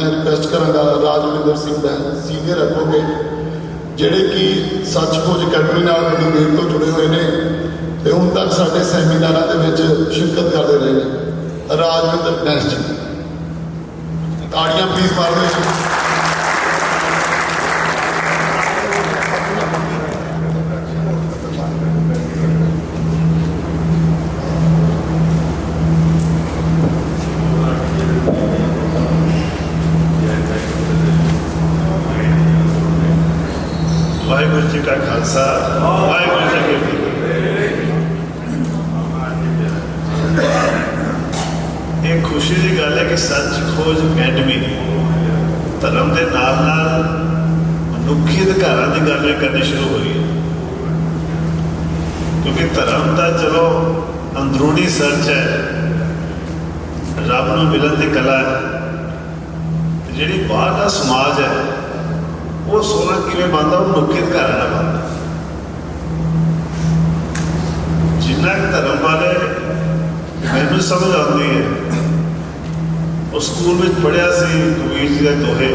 मैं रिक्वेस्ट कराँगा Rajvinder Singh Bain senior advocate ਜਿਹੜੇ कि सच खोज अकैडमी नाल बड़ी देर तो जुड़े हुए हैं तो ਹੁਣ तक साढ़े सैमीनारां दे विच शिरकत करते रहे हैं। राजविंदर बैन जी ताड़ियां प्लीज मार दो। वाहिगुरू जी का खालसा वाहिगुरू जी की फतेह। एक खुशी की गल है कि सच खोज अकैडमी धर्म के नाल नाल मनुखी अधिकारां की गल करनी शुरू हुई है, क्योंकि धर्म का चलो अंदरूनी सर्च है, रब नूं मिलन की कला है, जिहड़ी बाहर का समाज है वो सोना किवें बनता वो मनुखी अधिकारां नाल बनता। जिन्ना धर्म बारे मैनूं समझ आती है, उस स्कूल में पढ़िया सी कबीर जी के दोहे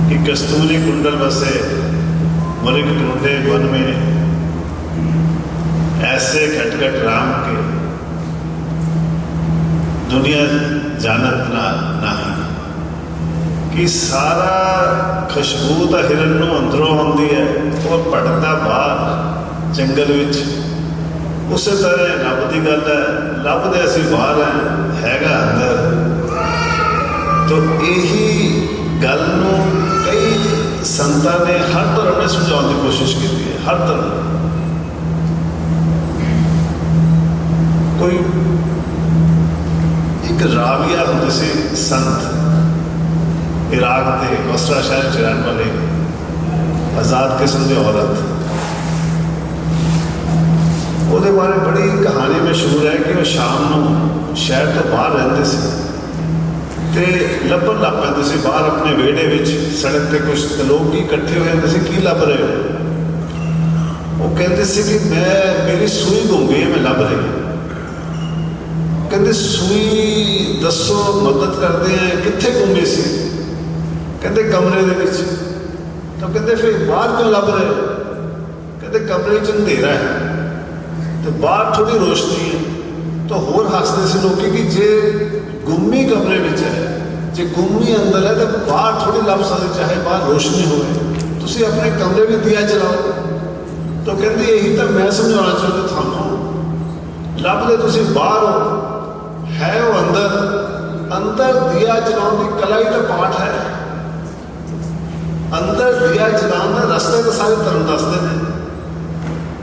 कि कस्तूरी कुंडल बसे मृग ढूंढे वन में, ऐसे खटखट राम के दुनिया जानत ना नहीं। कि सारा खुशबू तो हिरन नूं अंदरों आती है और भटकदा बाहर जंगल विच, उस तरह रब की गल है, लभदे असीं बाहर हैगा अंदर। तो यही गल नूं कई संतां ने हर धर्म ने समझाने की कोशिश की है। हर धर्म कोई एक राविया होंदे सी संत, इराक के बसरा शहर च रहने वाले आज़ाद किस्म की औरत, ਉਹਦੇ बारे बड़ी कहानी मशहूर है कि वह शाम ਨੂੰ शहर तो बाहर रहते थे तो ਲੱਭਣ ਲੱਗ ਪੈਂਦੇ ਸੀ बाहर अपने ਵਿਹੜੇ ਵਿੱਚ सड़क पर कुछ लोग भी इकट्ठे हो जाते थे, की ਲੱਭ रहे हो? वो कहते सी कि मैं मेरी सूई गुम गई है, मैं ਲੱਭ रही हूँ। कहते सूई दसो मदद करते हैं, कितने गुम गई सी? कहते कमरे दे विच। तो कहते फिर बाहर क्यों लभ रहे? कहते कमरे च अंधेरा है तो बाहर थोड़ी रोशनी है। तो होर हसते से लोग कि जे गुम्मी कमरे में है, जे गुम्मी अंदर है तो बाहर थोड़ी लभ सकती, चाहे बाहर रोशनी हो, तुम अपने कमरे में दिया जलाओ। तो कहते यही तो मैं समझाना चाहते थानू, लभदे तुम बाहर हो, है वो अंदर। अंदर दिया जलाने की कला ही तो पाठ है। अंदर दिया जलाने का रस्ते तो सारे धर्म दसते हैं,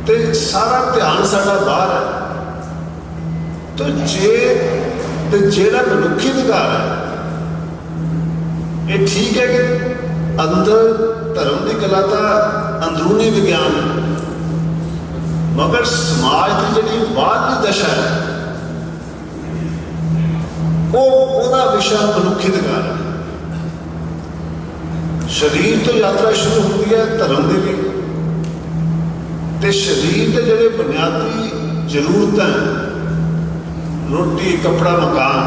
तो सारा ध्यान साडा बाहर है। तो जेड़ा मनुखी अधिकार है, ये ठीक है कि अंदर धर्म की कला तो अंदरूनी विज्ञान है, मगर समाज की जी बाहरली दशा है वो विषय मनुखी अधिकार है। शरीर तो यात्रा शुरू होती है धर्म की भी, तो शरीर के जोड़े बुनियादी जरूरत हैं, रोटी कपड़ा मकान,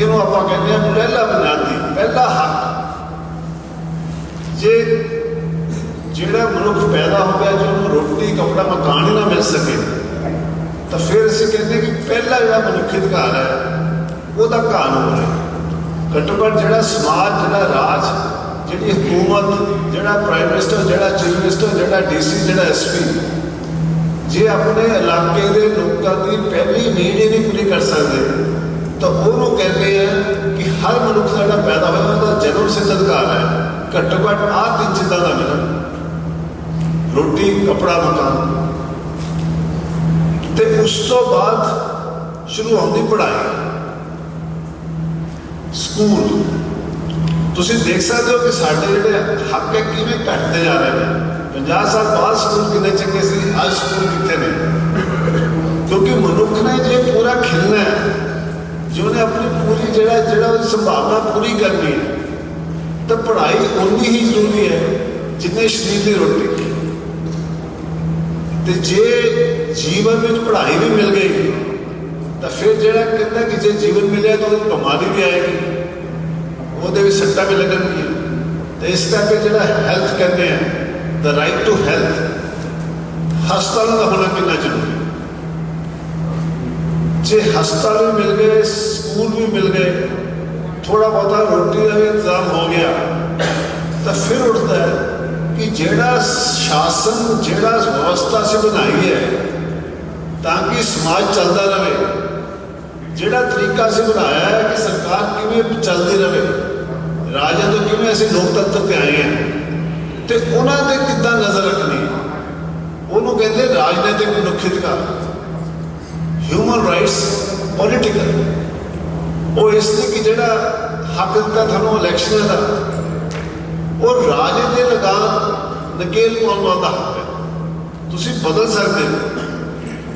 इनू आप कहते हैं पहला बुनियादी पहला हक। जे जोड़ा मनुख पैदा हो गया जो रोटी कपड़ा मकान ही ना मिल सके, तो फिर असीं कहते कि पहला जो मनुखी अधिकार है वो कानून है। घट्टो घट्ट जो समाज जो राज जी हुकूमत, जोड़ा प्राइम मिनिस्टर, जोड़ा चीफ मिनिस्टर, जोड़ा DC, जोड़ा SP, जे अपने इलाके के लोगों की पहली नीड ही नहीं पूरी कर सकते, तो वो कहते हैं कि हर मनुख साडा पैदा होया जन्म सिद्ध अधिकार है घट्टो घट्ट आ 3 चीज़ों का मिलन, रोटी कपड़ा मकान। तो उस तो बाद शुरू होती पढ़ाई, स्कूल। तुसीं देख सकते हो कि साढ़े जोड़े हक है किवें घटते जा रहे हैं। 50 साल बाद स्कूल कितने चंगे सी, अज स्कूल कितने ने? क्योंकि मनुख ने जो पूरा खिलना है, जो ने अपनी पूरी जड़ा संभावना पूरी करनी है, तो पढ़ाई उन्नी ही जरूरी है जितने शरीर की रोटी। तो जे जीवन में पढ़ाई भी मिल गई तो फिर जो कहता कि जो जीवन मिले तो बीमारी भी आएगी, ਉਹਦੇ ਵੀ ਸੱਟਾਂ ਵੀ ਲੱਗਣਗੀਆਂ। ਤੇ ਇਸ ਕਰਕੇ ਜਿਹੜਾ ਹੈਲਥ ਕਹਿੰਦੇ ਆ, ਦ ਰਾਈਟ ਟੂ ਹੈਲਥ, ਹਸਪਤਾਲਾਂ ਦਾ ਹੋਣਾ ਕਿੰਨਾ ਜ਼ਰੂਰੀ ਹੈ। ਜੇ ਹਸਪਤਾਲ ਵੀ ਮਿਲ ਗਏ, ਸਕੂਲ ਵੀ ਮਿਲ ਗਏ, ਥੋੜਾ ਬਹੁਤਾ ਰੋਟੀ ਦਾ ਵੀ ਇੰਤਜ਼ਾਮ ਹੋ ਗਿਆ, ਤਾਂ ਫਿਰ ਉੱਠਦਾ ਹੈ ਕਿ ਜਿਹੜਾ ਸ਼ਾਸਨ, ਜਿਹੜਾ ਵਿਵਸਥਾ ਅਸੀਂ ਬਣਾਈ ਹੈ ਤਾਂ ਕਿ ਸਮਾਜ ਚੱਲਦਾ ਰਹੇ, ਜਿਹੜਾ ਤਰੀਕਾ ਅਸੀਂ ਬਣਾਇਆ ਹੈ ਕਿ ਸਰਕਾਰ ਕਿਵੇਂ ਚੱਲਦੀ ਰਹੇ, ਰਾਜਾਂ ਤੋਂ ਕਿਵੇਂ ਅਸੀਂ ਲੋਕਤੰਤਰ ਤੇ ਆਏ ਹਾਂ, ਤੇ ਉਹਨਾਂ ਤੇ ਕਿੱਦਾਂ ਨਜ਼ਰ ਰੱਖਣੀ, ਉਹਨੂੰ ਕਹਿੰਦੇ ਰਾਜਨੀਤਿਕ ਮਨੁੱਖੀ ਅਧਿਕਾਰ, ਹਿਊਮਨ ਰਾਈਟਸ ਪੋਲੀਟੀਕਲ। ਉਹ ਇਸ ਲਈ ਕਿ ਜਿਹੜਾ ਹੱਕ ਦਿੱਤਾ ਤੁਹਾਨੂੰ ਇਲੈਕਸ਼ਨਾਂ ਦਾ, ਉਹ ਰਾਜੇ ਦੇ ਲਗਾਮ ਨਕੇਲ ਪਾਉਣ ਵਾਲਾ ਹੱਕ ਹੈ, ਤੁਸੀਂ ਬਦਲ ਸਕਦੇ ਹੋ।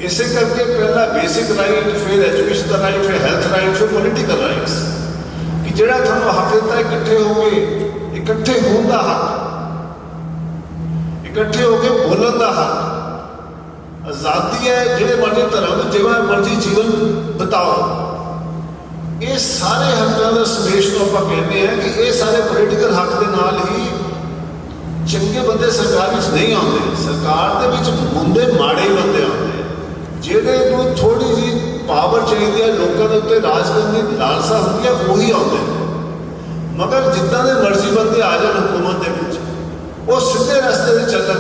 ਇਸੇ ਕਰਕੇ ਪਹਿਲਾ ਬੇਸਿਕ ਰਾਈਟ, ਫਿਰ ਐਜੂਕੇਸ਼ਨ ਦਾ ਰਾਈਟ, ਫਿਰ ਹੈਲਥ ਰਾਈਟ, ਫਿਰ ਪੋਲੀਟੀਕਲ ਰਾਈਟਸ, ਕਿ ਜਿਹੜਾ ਤੁਹਾਨੂੰ ਹੱਕ ਦਿੱਤਾ ਇਕੱਠੇ ਹੋ ਕੇ, ਇਕੱਠੇ ਹੋਣ ਦਾ ਹੱਕ, ਇਕੱਠੇ ਹੋ ਕੇ ਬੋਲਣ ਦਾ ਹੱਕ, ਆਜ਼ਾਦੀ ਹੈ, ਜਿਹੜੇ ਮਰਜ਼ੀ ਧਰਮ, ਜਿਵੇਂ ਮਰਜ਼ੀ ਜੀਵਨ ਬਿਤਾਓ। ਇਹ ਸਾਰੇ ਹੱਕਾਂ ਦਾ ਸਮੇਸ਼ ਨੂੰ ਆਪਾਂ ਕਹਿੰਦੇ ਹਾਂ ਕਿ ਇਹ ਸਾਰੇ ਪੋਲੀਟੀਕਲ ਹੱਕ ਦੇ ਨਾਲ ਹੀ ਚੰਗੇ ਬੰਦੇ ਸਰਕਾਰ ਵਿੱਚ ਨਹੀਂ ਆਉਂਦੇ। ਸਰਕਾਰ ਦੇ ਵਿੱਚ ਮੁੰਡੇ ਮਾੜੇ ਬੰਦੇ ਆਉਂਦੇ, ਜਿਹੜੇ ਨੂੰ ਥੋੜੀ ਜਿਹੀ ਪਾਵਰ ਚਾਹੀਦੀ ਹੈ, ਲੋਕਾਂ ਦੇ ਉੱਤੇ ਰਾਜ ਕਰਨ ਦੀ ਲਾਲਸਾ ਹੁੰਦੀ ਹੈ, ਉਹੀ ਆਉਂਦੇ। ਮਗਰ ਜਿੱਦਾਂ ਦੇ ਮਰਜ਼ੀ ਬੰਦੇ ਆ ਜਾਣ ਹੁਕੂਮਤ ਦੇ ਵਿੱਚ, ਉਹ ਸਿੱਧੇ ਰਸਤੇ 'ਤੇ ਚੱਲਣ,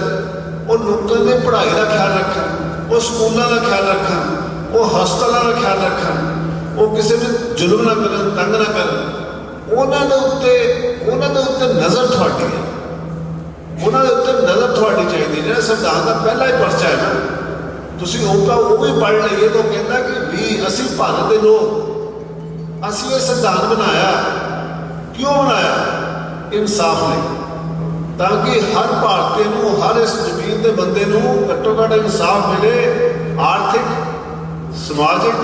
ਉਹ ਲੋਕਾਂ ਦੀ ਪੜ੍ਹਾਈ ਦਾ ਖਿਆਲ ਰੱਖਣ, ਉਹ ਸਕੂਲਾਂ ਦਾ ਖਿਆਲ ਰੱਖਣ, ਉਹ ਹਸਪਤਾਲਾਂ ਦਾ ਖਿਆਲ ਰੱਖਣ, ਉਹ ਕਿਸੇ ਨੂੰ ਜ਼ੁਲਮ ਨਾ ਕਰਨ, ਤੰਗ ਨਾ ਕਰਨ, ਉਹਨਾਂ ਦੇ ਉੱਤੇ ਨਜ਼ਰ ਤੁਹਾਡੀ ਹੈ, ਉਹਨਾਂ ਦੇ ਉੱਤੇ ਨਜ਼ਰ ਤੁਹਾਡੀ ਚਾਹੀਦੀ। ਜਿਹੜਾ ਸੰਵਿਧਾਨ ਦਾ ਪਹਿਲਾ ਹੀ ਪਰਚਾ ਹੈ ਨਾ, ਤੁਸੀਂ ਉਹ ਵੀ ਪੜ੍ਹ ਲਈਏ ਤਾਂ ਕਹਿੰਦਾ ਕਿ ਵੀ ਅਸੀਂ ਭਾਰਤ ਦੇ ਲੋਕ, ਅਸੀਂ ਇਹ ਸੰਵਿਧਾਨ ਬਣਾਇਆ, ਕਿਉਂ ਬਣਾਇਆ? ਇਨਸਾਫ ਲਈ, ਤਾਂ ਕਿ ਹਰ ਭਾਰਤੀ ਨੂੰ, ਹਰ ਇਸ ਜ਼ਮੀਨ ਦੇ ਬੰਦੇ ਨੂੰ ਘੱਟੋ ਘੱਟ ਇਨਸਾਫ ਮਿਲੇ, ਆਰਥਿਕ, ਸਮਾਜਿਕ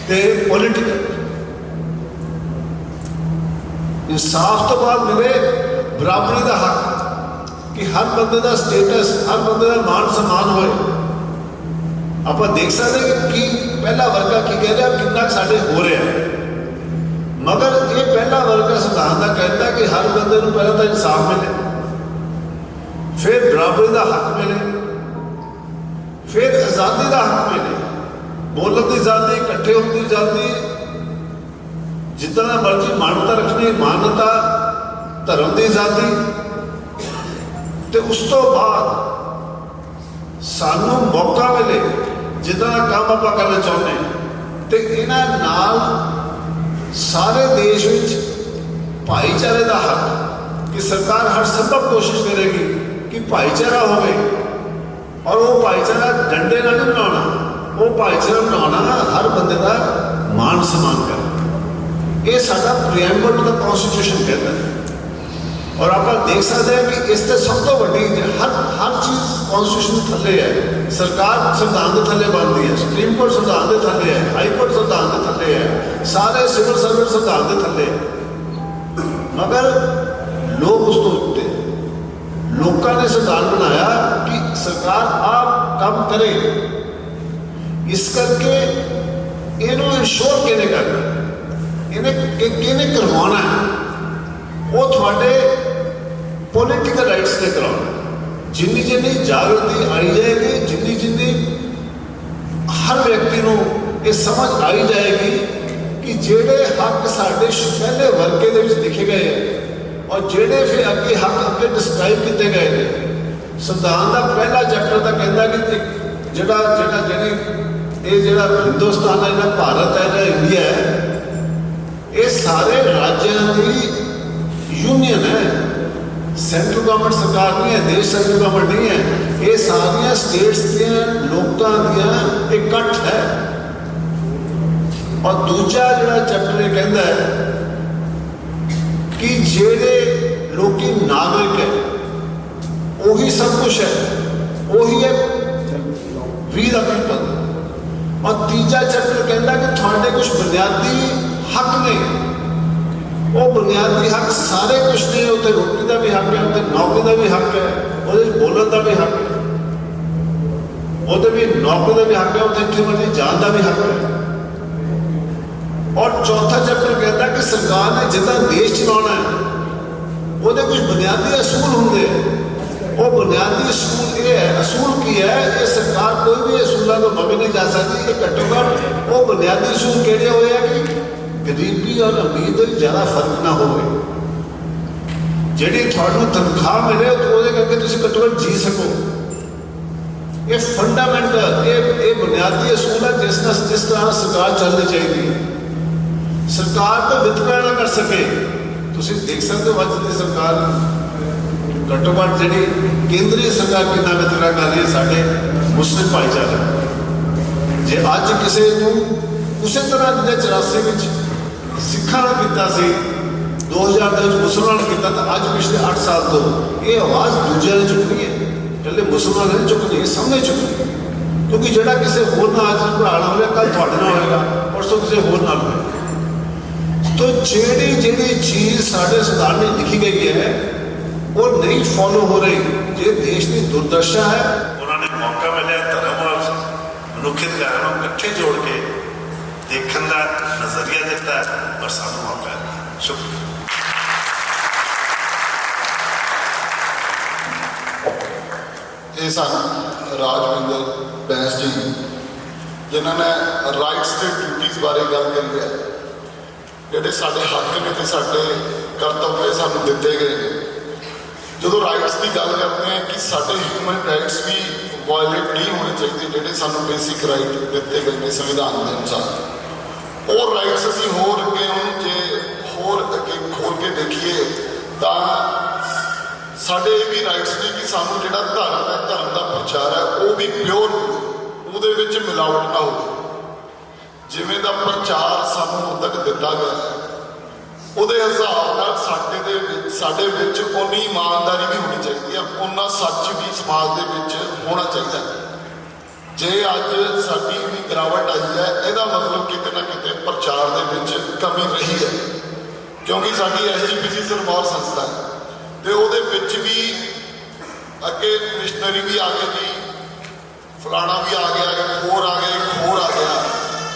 ਤੇ ਪੋਲੀਟੀਕਲ। ਇਨਸਾਫ ਤੋਂ ਬਾਅਦ ਮਿਲੇ ਬਰਾਬਰੀ ਦਾ ਹੱਕ, ਕਿ ਹਰ ਬੰਦੇ ਦਾ ਸਟੇਟਸ, ਹਰ ਬੰਦੇ ਦਾ ਮਾਣ ਸਨਮਾਨ ਹੋਏ। ਆਪਾਂ ਦੇਖ ਸਕਦੇ ਕਿ ਪਹਿਲਾ ਵਰਗਾ ਕੀ ਕਹਿ ਰਿਹਾ, ਕਿੰਨਾ ਸਾਡੇ ਹੋ ਰਿਹਾ, ਮਗਰ ਇਹ ਪਹਿਲਾ ਵਰਗਾ ਸੰਵਿਧਾਨ ਦਾ ਕਹਿੰਦਾ ਕਿ ਹਰ ਬੰਦੇ ਨੂੰ ਪਹਿਲਾਂ ਤਾਂ ਇਨਸਾਫ ਮਿਲੇ, ਫਿਰ ਬਰਾਬਰੀ ਦਾ ਹੱਕ ਮਿਲੇ, ਫਿਰ ਆਜ਼ਾਦੀ ਦਾ ਹੱਕ ਮਿਲੇ, ਬੋਲਣ ਦੀ ਆਜ਼ਾਦੀ, ਇਕੱਠੇ ਹੋਣ ਦੀ ਆਜ਼ਾਦੀ, ਜਿੱਦਾਂ ਦਾ ਮਰਜ਼ੀ ਮਾਨਤਾ ਰੱਖਣੀ, ਮਾਨਤਾ, ਧਰਮ ਦੀ ਆਜ਼ਾਦੀ। ਤੇ ਉਸ ਤੋਂ ਬਾਅਦ ਸਾਨੂੰ ਮੌਕਾ ਮਿਲੇ ਜਿੱਦਾਂ ਦਾ ਕੰਮ ਆਪਾਂ ਕਰਨਾ ਚਾਹੁੰਦੇ ਹਾਂ, ਤੇ ਇਹਨਾਂ ਨਾਲ ਸਾਰੇ ਦੇਸ਼ ਵਿੱਚ ਭਾਈਚਾਰੇ ਦਾ ਹੱਕ, ਕਿ ਸਰਕਾਰ ਹਰ ਸੰਭਵ ਕੋਸ਼ਿਸ਼ ਕਰੇਗੀ ਕਿ ਭਾਈਚਾਰਾ ਹੋਵੇ, ਔਰ ਉਹ ਭਾਈਚਾਰਾ ਡੰਡੇ ਨਾਲ ਨਹੀਂ ਬਣਾਉਣਾ, ਉਹ ਭਾਈਚਾਰਾ ਬਣਾਉਣਾ ਹਰ ਬੰਦੇ ਦਾ ਮਾਣ ਸਨਮਾਨ ਕਰਨਾ। ਇਹ ਸਾਡਾ ਪ੍ਰੀਐਮਬਲ ਦਾ ਕਨਸਟੀਟਿਊਸ਼ਨ ਕਹਿੰਦਾ ਹੈ। ਔਰ ਆਪਾਂ ਦੇਖ ਸਕਦੇ ਹਾਂ ਕਿ ਇਸ ਤੇ ਸਭ ਤੋਂ ਵੱਡੀ ਹਰ ਚੀਜ਼ ਕਨਸਟੀਟਿਊਸ਼ਨ ਦੇ ਥੱਲੇ ਹੈ। ਸਰਕਾਰ ਸੰਵਿਧਾਨ ਦੇ ਥੱਲੇ ਬਣਦੀ ਹੈ, ਸੁਪਰੀਮ ਕੋਰਟ ਸੰਵਿਧਾਨ ਦੇ ਥੱਲੇ ਹੈ, ਹਾਈ ਕੋਰਟ ਸੰਵਿਧਾਨ ਦੇ ਥੱਲੇ ਹੈ, ਸਾਰੇ ਸਿਵਲ ਸਰਵਿਸ ਸੰਵਿਧਾਨ ਦੇ ਥੱਲੇ ਹੈ। ਮਗਰ ਲੋਕ ਉਸ ਤੋਂ ਉੱਤੇ, ਲੋਕਾਂ ਨੇ ਸੰਵਿਧਾਨ ਬਣਾਇਆ ਕਿ ਸਰਕਾਰ ਆਪ ਕੰਮ ਕਰੇ। ਇਸ ਕਰਕੇ ਇਹਨੂੰ ਇਨਸ਼ੋਰ ਕਿਹਨੇ ਕਰਨਾ, ਕਿਹਨੇ ਕਰਵਾਉਣਾ ਹੈ, ਉਹ ਤੁਹਾਡੇ ਪੋਲੀਟੀਕਲ ਰਾਈਟਸ ਤੇ ਕਰਾਉਣਾ। ਜਿੰਨੀ ਜਾਗਰਤੀ ਆਈ ਜਾਏਗੀ, ਜਿੰਨੀ ਹਰ ਵਿਅਕਤੀ ਨੂੰ ਇਹ ਸਮਝ ਆਈ ਜਾਏਗੀ ਕਿ ਜਿਹੜੇ ਹੱਕ ਸਾਡੇ ਪਹਿਲੇ ਵਰਕੇ ਦੇ ਵਿੱਚ ਲਿਖੇ ਗਏ ਔਰ ਜਿਹੜੇ ਫਿਰ ਅੱਗੇ ਹੱਕ ਅੱਗੇ ਡਿਸਕ੍ਰਾਈਬ ਕੀਤੇ ਗਏ ਨੇ। ਸੰਵਿਧਾਨ ਦਾ ਪਹਿਲਾ ਚੈਪਟਰ ਤਾਂ ਕਹਿੰਦਾ ਕਿ ਜਿਹੜਾ ਹਿੰਦੁਸਤਾਨ ਹੈ, ਜਿਹੜਾ ਭਾਰਤ ਹੈ, ਜਿਹੜਾ ਇੰਡੀਆ ਹੈ, ਇਹ ਸਾਰੇ ਰਾਜਾਂ ਦੀ ਯੂਨੀਅਨ ਹੈ। ਸੈਂਟਰਲ ਗਵਰਨਮੈਂਟ ਸਰਕਾਰ ਨਹੀਂ ਹੈ, ਦੇਸ਼ ਸੈਂਟਰਲ ਗਵਰਨਮੈਂਟ ਨਹੀਂ ਹੈ, ਇਹ ਸਾਰੀਆਂ ਸਟੇਟਸ ਦੀਆਂ ਲੋਕਾਂ ਦੀਆਂ ਇਕੱਠ ਹੈ। ਔਰ ਦੂਜਾ ਜਿਹੜਾ ਚੈਪਟਰ ਇਹ ਕਹਿੰਦਾ ਹੈ ਕਿ ਜਿਹੜੇ ਲੋਕੀ ਨਾਗਰਿਕ ਹੈ, ਉਹੀ ਸਭ ਕੁਛ ਹੈ, ਉਹੀ ਹੈ ਵੀ ਦਾ ਪੀਪਲ। ਔਰ ਤੀਜਾ ਚੈਪਟਰ ਕਹਿੰਦਾ ਕਿ ਤੁਹਾਡੇ ਕੁਝ ਬੁਨਿਆਦੀ ਹੱਕ ਨੇ, ਉਹ ਬੁਨਿਆਦੀ ਹੱਕ ਸਾਰੇ ਕੁਛ ਨੇ। ਉੱਥੇ ਰੋਟੀ ਦਾ ਵੀ ਹੱਕ ਹੈ, ਉੱਥੇ ਨੌਕਰੀ ਦਾ ਵੀ ਹੱਕ ਹੈ, ਉਹਦੇ ਬੋਲਣ ਦਾ ਵੀ ਹੱਕ ਹੈ, ਉਹਦੇ ਵੀ ਨੌਕਰੀ ਦਾ ਵੀ ਹੱਕ ਹੈ, ਉੱਥੇ ਇੱਥੇ ਮਰਜ਼ੀ ਜਾਣ ਦਾ ਵੀ ਹੱਕ ਹੈ। ਔਰ ਚੌਥਾ ਚੈਪਟਰ ਕਹਿੰਦਾ ਕਿ ਸਰਕਾਰ ਨੇ ਜਿੱਦਾਂ ਦੇਸ਼ ਚਲਾਉਣਾ ਹੈ ਉਹਦੇ ਕੁਝ ਬੁਨਿਆਦੀ ਅਸੂਲ ਹੁੰਦੇ ਆ। ਉਹ ਬੁਨਿਆਦੀ ਅਸੂਲ ਇਹ ਹੈ, ਅਸੂਲ ਕੀ ਹੈ? ਇਹ ਸਰਕਾਰ ਕੋਈ ਵੀ ਅਸੂਲਾਂ ਤੋਂ ਬਗੈਰ ਨਹੀਂ ਜਾ ਸਕਦੀ। ਇਹ ਘੱਟੋ ਘੱਟ ਉਹ ਬੁਨਿਆਦੀ ਅਸੂਲ ਕਿਹੜੇ ਹੋਏ ਆ ਕਿ ਗਰੀਬੀ ਔਰ ਅਮੀਰ ਦੇ ਵਿੱਚ ਜ਼ਿਆਦਾ ਫਰਕ ਨਾ ਹੋਵੇ। ਜਿਹੜੀ ਤੁਹਾਨੂੰ ਤਨਖਾਹ ਮਿਲੇ ਉਹਦੇ ਕਰਕੇ ਤੁਸੀਂ ਘੱਟੋ ਘੱਟ ਜੀ ਸਕੋ। ਇਹ ਫੰਡਾਮੈਂਟਲ ਇਹ ਬੁਨਿਆਦੀ ਅਸੂਲ ਹੈ ਜਿਸ ਤਰ੍ਹਾਂ ਸਰਕਾਰ ਚੱਲਣੀ ਚਾਹੀਦੀ ਹੈ। ਸਰਕਾਰ ਤਾਂ ਵਿਤਕਰਾ ਨਾ ਕਰ ਸਕੇ। ਤੁਸੀਂ ਦੇਖ ਸਕਦੇ ਹੋ ਅੱਜ ਦੀ ਸਰਕਾਰ ਘੱਟੋ ਘੱਟ ਜਿਹੜੀ ਕੇਂਦਰੀ ਸਰਕਾਰ ਕਿੰਨਾ ਵਿਤਕਰਾ ਕਰ ਰਹੀ ਹੈ ਸਾਡੇ ਮੁਸਲਿਮ ਭਾਈਚਾਰੇ। ਜੇ ਅੱਜ ਕਿਸੇ ਨੂੰ ਉਸੇ ਤਰ੍ਹਾਂ ਦੇ 84 ਵਿੱਚ ਸਿੱਖਾਂ ਨੂੰ ਕੀਤਾ ਸੀ, 2000 ਦੇ ਵਿੱਚ ਮੁਸਲਮਾਨਾਂ ਨੂੰ ਕੀਤਾ, ਤਾਂ ਅੱਜ ਪਿਛਲੇ 8 ਸਾਲ ਤੋਂ ਇਹ ਆਵਾਜ਼ ਦੂਜਿਆਂ ਨੇ ਚੁੱਕਣੀ ਹੈ। ਇਕੱਲੇ ਮੁਸਲਮਾਨਾਂ ਨੇ ਚੁੱਕਣੀ ਹੈ, ਸਭ ਨੇ ਚੁੱਕਣੀ। ਕਿਉਂਕਿ ਜਿਹੜਾ ਕਿਸੇ ਹੋਰ ਨਾਲ ਅੱਜ ਭਰਾ ਨਾਲ ਹੋਇਆ ਕੱਲ੍ਹ ਤੁਹਾਡੇ ਨਾਲ ਹੋਏਗਾ, ਪਰਸੋਂ ਕਿਸੇ ਹੋਰ ਨਾਲ ਹੋਏਗਾ। तो ਜਿਹੜੀ ਚੀਜ਼ ਸਾਡੇ ਸੰਵਿਧਾਨ ਵਿੱਚ ਲਿਖੀ ਗਈ ਹੈ ਉਹ ਨਹੀਂ ਫੋਲੋ ਹੋ ਰਹੀ। ਜੇ ਦੇਸ਼ ਦੀ ਦੁਰਦਸ਼ਾ ਹੈ, ਉਹਨਾਂ ਨੇ ਮੌਕਾ ਮਿਲਿਆ ਧਰਮ ਔਰ ਮਨੁੱਖੀ ਅਧਿਕਾਰਾਂ ਨੂੰ ਇਕੱਠੇ ਜੋੜ ਕੇ ਦੇਖਣ ਦਾ ਨਜ਼ਰੀਆ ਦਿੱਤਾ ਔਰ ਸਾਨੂੰ ਮੌਕਾ ਹੈ। ਸ਼ੁਕਰੀਆ। ਇਹ ਸਨ ਰਾਜਵਿੰਦਰ ਬੈਂਸ ਜੀ, ਜਿਨ੍ਹਾਂ ਨੇ ਰਾਈਟਸ ਤੇ ਡਿਊਟੀਜ਼ ਬਾਰੇ ਗੱਲ ਕਰੀ ਹੈ। ਜਿਹੜੇ ਸਾਡੇ ਹੱਕ ਨੇ ਤੇ ਸਾਡੇ ਕਰਤੱਵ ਸਾਨੂੰ ਦਿੱਤੇ ਗਏ ਨੇ। ਜਦੋਂ ਰਾਈਟਸ ਦੀ ਗੱਲ ਕਰਦੇ ਹਾਂ ਕਿ ਸਾਡੇ ਹਿਊਮਨ ਰਾਈਟਸ ਵੀ ਵਾਇਲੇਟ ਨਹੀਂ ਹੋਣੇ ਚਾਹੀਦੇ, ਜਿਹੜੇ ਸਾਨੂੰ ਬੇਸਿਕ ਰਾਈਟ ਦਿੱਤੇ ਗਏ ਨੇ ਸੰਵਿਧਾਨ ਦੇ ਅਨੁਸਾਰ। ਉਹ ਰਾਈਟਸ ਅਸੀਂ ਹੋਰ ਅੱਗੇ ਉਹਨੂੰ ਜੇ ਹੋਰ ਅੱਗੇ ਖੋਲ ਕੇ ਦੇਖੀਏ ਤਾਂ ਸਾਡੇ ਇਹ ਵੀ ਰਾਈਟਸ ਨੇ ਕਿ ਸਾਨੂੰ ਜਿਹੜਾ ਧਰਮ ਹੈ, ਧਰਮ ਦਾ ਪ੍ਰਚਾਰ ਹੈ, ਉਹ ਵੀ ਪਿਓਰ ਹੋਵੇ, ਉਹਦੇ ਵਿੱਚ ਮਿਲਾਵਟ ਨਾ ਹੋਵੇ। ਜਿਵੇਂ ਦਾ ਪ੍ਰਚਾਰ ਸਾਨੂੰ ਉਦੋਂ ਤੱਕ ਦਿੱਤਾ ਗਿਆ ਉਹਦੇ ਹਿਸਾਬ ਨਾਲ ਸਾਡੇ ਵਿੱਚ ਉਨੀ ਇਮਾਨਦਾਰੀ ਵੀ ਹੋਣੀ ਚਾਹੀਦੀ ਹੈ, ਉਨਾ ਸੱਚ ਵੀ ਸਮਾਜ ਦੇ ਵਿੱਚ ਹੋਣਾ ਚਾਹੀਦਾ। ਜੇ ਅੱਜ ਸਾਡੀ ਵੀ ਗਿਰਾਵਟ ਆਈ ਹੈ, ਇਹਦਾ ਮਤਲਬ ਕਿਤੇ ਨਾ ਕਿਤੇ ਪ੍ਰਚਾਰ ਦੇ ਵਿੱਚ ਕਮੀ ਰਹੀ ਹੈ। ਕਿਉਂਕਿ ਸਾਡੀ SGPC ਸਿਰਮੌਰ ਸੰਸਥਾ ਹੈ ਤੇ ਉਹਦੇ ਵਿੱਚ ਵੀ ਅੱਗੇ ਮਿਸ਼ਨਰੀ ਵੀ ਆ ਗਏ ਜੀ, ਫਲਾਣਾ ਵੀ ਆ ਗਿਆ, ਇੱਕ ਹੋਰ ਆ ਗਿਆ, ਇੱਕ ਹੋਰ ਆ ਗਿਆ।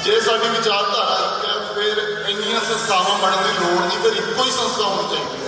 ਜੇ ਸਾਡੀ ਵਿਚਾਰਧਾਰਾ ਇੱਕ ਹੈ, ਫਿਰ ਇੰਨੀਆਂ ਸੰਸਥਾਵਾਂ ਬਣਨ ਦੀ ਲੋੜ ਨਹੀਂ, ਫਿਰ ਇੱਕੋ ਹੀ ਸੰਸਥਾ ਹੋਣੀ ਚਾਹੀਦੀ।